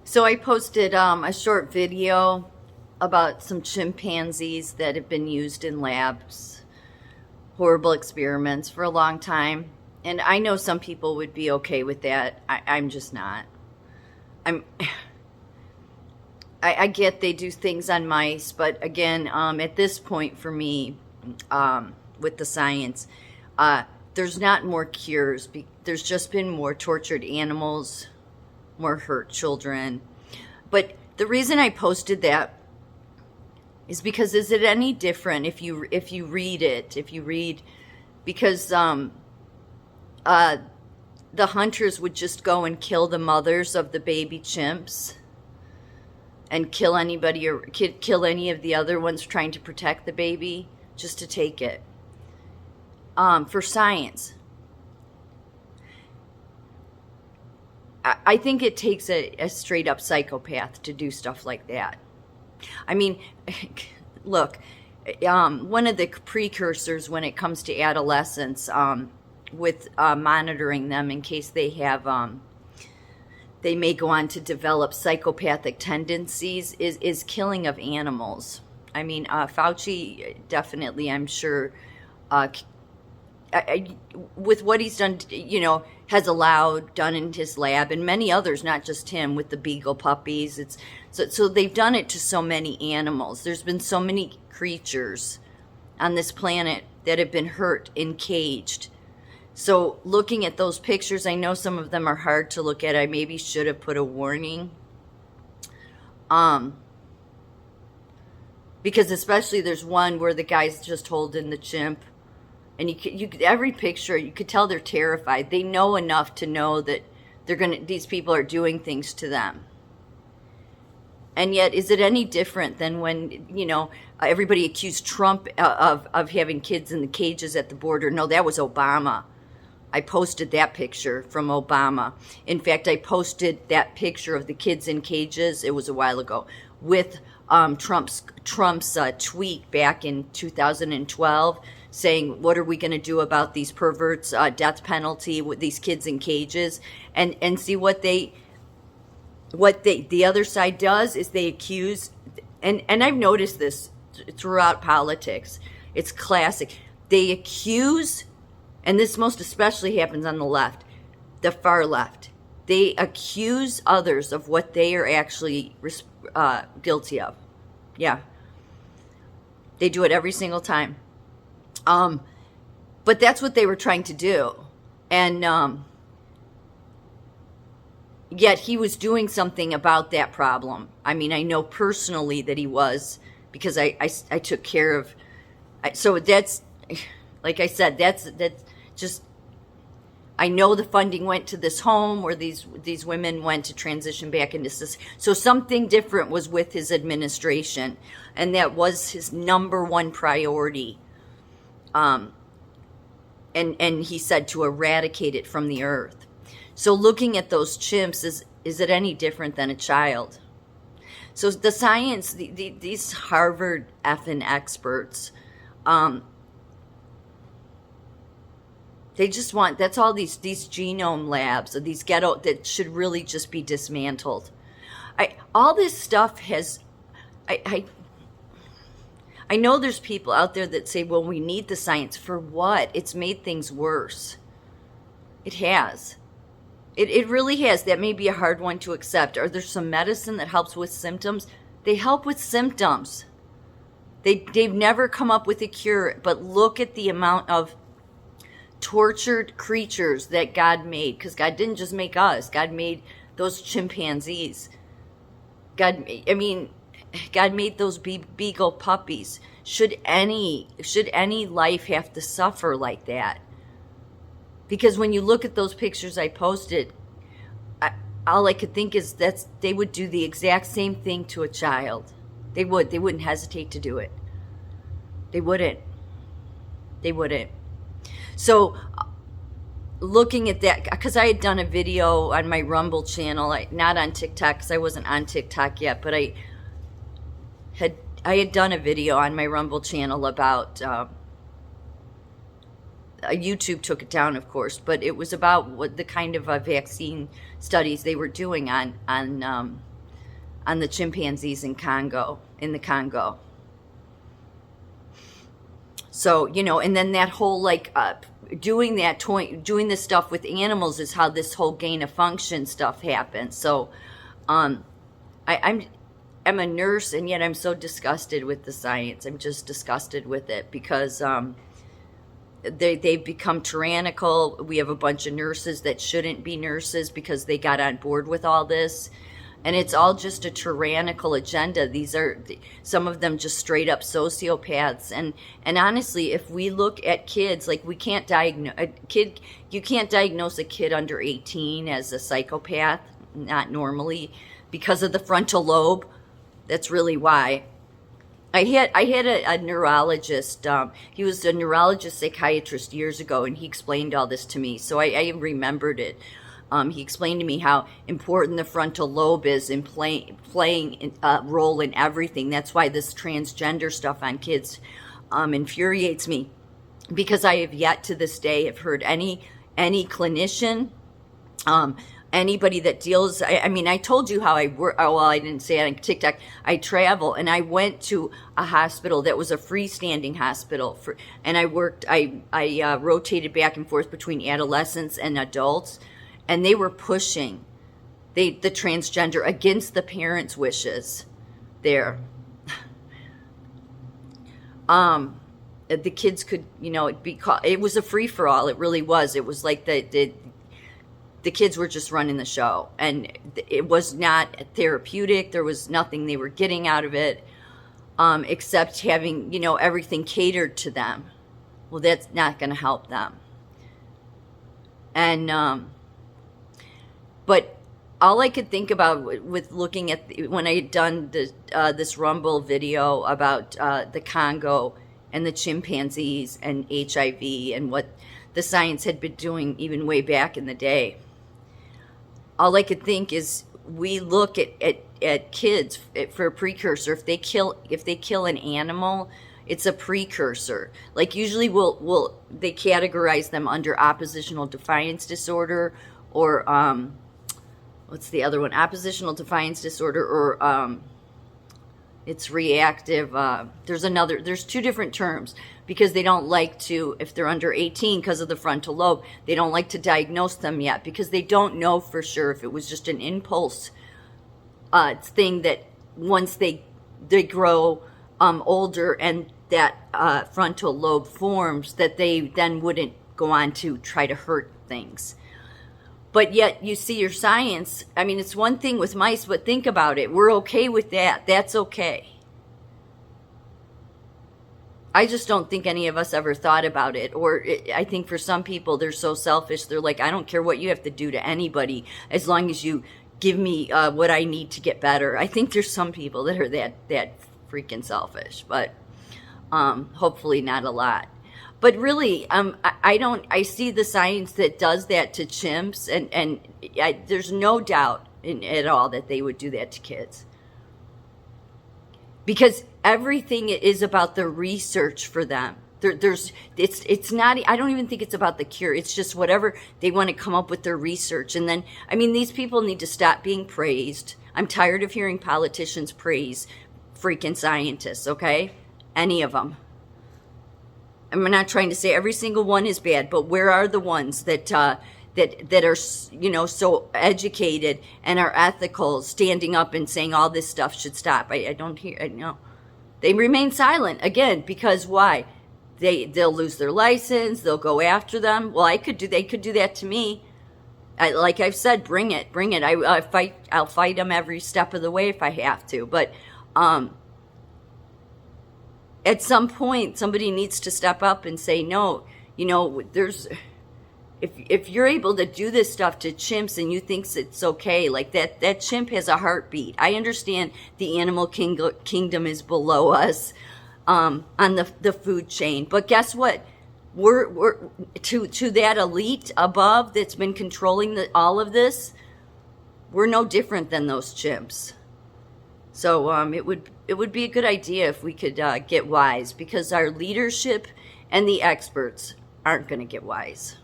So I posted a short video about some chimpanzees that have been used in labs, horrible experiments for a long time. And I know some people would be okay with that. I'm just not. I'm. I get they do things on mice, but again, at this point for me, with the science, there's not more cures. There's just been more tortured animals, more hurt children. But the reason I posted that is because is it any different if you read it, because the hunters would just go and kill the mothers of the baby chimps and kill anybody or kill any of the other ones trying to protect the baby just to take it. For science, I think it takes a straight up psychopath to do stuff like that. I mean, look, one of the precursors when it comes to adolescents, with monitoring them in case they have, they may go on to develop psychopathic tendencies, is killing of animals. I mean, Fauci definitely, I'm sure, with what he's done, has done in his lab, and many others, not just him, with the beagle puppies. It's so they've done it to so many animals. There's been so many creatures on this planet that have been hurt and caged. So looking at those pictures, I know some of them are hard to look at. I maybe should have put a warning. Because especially there's one where the guy's just holding the chimp. And every picture, you could tell they're terrified. They know enough to know that these people are doing things to them. And yet, is it any different than when, everybody accused Trump of having kids in the cages at the border? No, that was Obama. I posted that picture from Obama. In fact, I posted that picture of the kids in cages, it was a while ago, with Trump's tweet back in 2012 saying, what are we going to do about these perverts, death penalty with these kids in cages? And see what the other side does is they accuse, and I've noticed this throughout politics. It's classic. They accuse, and this most especially happens on the left, the far left. They accuse others of what they are actually guilty of. Yeah. They do it every single time. But that's what they were trying to do. And yet he was doing something about that problem. I mean, I know personally that he was, because I took care of. So that's, like I said, that's just, I know the funding went to this home where these women went to transition back into society. So something different was with his administration, and that was his number one priority. And he said to eradicate it from the earth. So looking at those chimps, is it any different than a child? So the science, these Harvard effing experts, they just want, that's all these genome labs, or these ghetto, that should really just be dismantled. All this stuff has, I know there's people out there that say, well, we need the science. For what? It's made things worse. It has. It really has. That may be a hard one to accept. Are there some medicine that helps with symptoms? They help with symptoms. They've never come up with a cure, but look at the amount of tortured creatures that God made, because God didn't just make us. God made those chimpanzees. God made those beagle puppies. Should any life have to suffer like that? Because when you look at those pictures I posted, all I could think is they would do the exact same thing to a child. They would. They wouldn't hesitate to do it. They wouldn't. So looking at that, because I had done a video on my Rumble channel, not on TikTok, because I wasn't on TikTok yet, but I had done a video on my Rumble channel about, YouTube took it down, of course, but it was about what the kind of vaccine studies they were doing on on the chimpanzees in the Congo. So, and then that whole doing this stuff with animals is how this whole gain of function stuff happens. So, I'm a nurse, and yet I'm so disgusted with the science. I'm just disgusted with it because they've become tyrannical. We have a bunch of nurses that shouldn't be nurses because they got on board with all this. And it's all just a tyrannical agenda. These are some of them just straight up sociopaths. And honestly, if we look at kids, we can't diagnose a kid. You can't diagnose a kid under 18 as a psychopath, not normally, because of the frontal lobe. That's really why. I had a neurologist. He was a neurologist psychiatrist years ago, and he explained all this to me. So I remembered it. He explained to me how important the frontal lobe is in playing a role in everything. That's why this transgender stuff on kids infuriates me, because I have yet to this day have heard any clinician, anybody that deals. I told you how I work. Oh, well, I didn't say it on TikTok. I travel, and I went to a hospital that was a freestanding hospital, and I worked. I rotated back and forth between adolescents and adults. And they were pushing the transgender against the parents' wishes there. The kids could, it was a free-for-all. It really was. It was like the kids were just running the show. And it was not therapeutic. There was nothing they were getting out of it except having, everything catered to them. Well, that's not going to help them. And... But all I could think about with looking at when I had done this Rumble video about the Congo and the chimpanzees and HIV and what the science had been doing even way back in the day, all I could think is we look at kids for a precursor. If they kill an animal, it's a precursor. Usually they categorize them under oppositional defiance disorder or what's the other one? Oppositional defiance disorder, or it's reactive. There's two different terms because they don't like to, if they're under 18 because of the frontal lobe, they don't like to diagnose them yet because they don't know for sure if it was just an impulse thing that once they grow older and that frontal lobe forms, that they then wouldn't go on to try to hurt things. But yet you see your science. It's one thing with mice, but think about it. We're okay with that. That's okay. I just don't think any of us ever thought about it. I think for some people, they're so selfish. They're like, I don't care what you have to do to anybody as long as you give me what I need to get better. I think there's some people that are that freaking selfish, but hopefully not a lot. But really, I see the science that does that to chimps, and there's no doubt at all that they would do that to kids. Because everything is about the research for them. It's not, I don't even think it's about the cure. It's just whatever they want to come up with their research. And then, these people need to stop being praised. I'm tired of hearing politicians praise freaking scientists, okay? Any of them. I'm not trying to say every single one is bad, but where are the ones that are, so educated and are ethical, standing up and saying all this stuff should stop? I don't hear. No, they remain silent again because why? They'll lose their license. They'll go after them. Well, they could do that to me. Like I've said, bring it. I'll fight them every step of the way if I have to. But at some point, somebody needs to step up and say, no, if you're able to do this stuff to chimps and you think it's okay, like that chimp has a heartbeat. I understand the animal kingdom is below us on the food chain. But guess what? We're to that elite above that's been controlling all of this, we're no different than those chimps. So it would be a good idea if we could get wise, because our leadership and the experts aren't going to get wise.